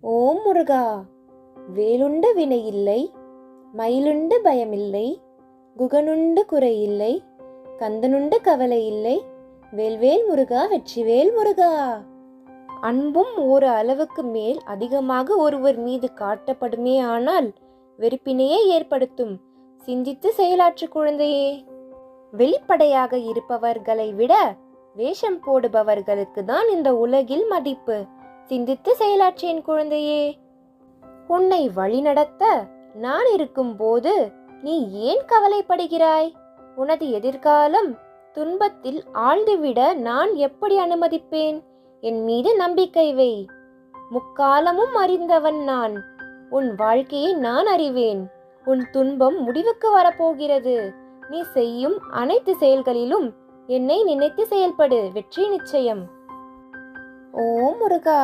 ஓம் முருகா! வேலுண்டு வினையில்லை, மயிலுண்டு பயமில்லை, குகனுண்டு குறையில்லை, கந்தனுண்டு கவலையில்லை, வேல்வேல் முருகா வெற்றிவேல் முருகா! அன்பும் ஒரு அளவுக்கு மேல் அதிகமாக ஒருவர் மீது காட்டப்படுமே ஆனால் வெறுப்பினையே ஏற்படுத்தும். சிந்தித்து செயலாற்று குழந்தையே. வெளிப்படையாக இருப்பவர்களை விட வேஷம் போடுபவர்களுக்கு தான் இந்த உலகில் மதிப்பு. சிந்தித்து செயலாற்றேன் குழந்தையே. உன்னை வழிநடத்த நான் இருக்கும் போது நீ ஏன் கவலைப்படுகிறாய்? உனது எதிர்காலம் துன்பத்தில் ஆழ்ந்துவிட நான் எப்படி அனுமதிப்பேன்? என் மீது நம்பிக்கை வை. முக்காலமும் அறிந்தவன் நான். உன் வாழ்க்கையை நான் அறிவேன். உன் துன்பம் முடிவுக்கு வரப்போகிறது. நீ செய்யும் அனைத்து செயல்களிலும் என்னை நினைத்து செயல்படு. வெற்றி நிச்சயம். ஓம் முருகா!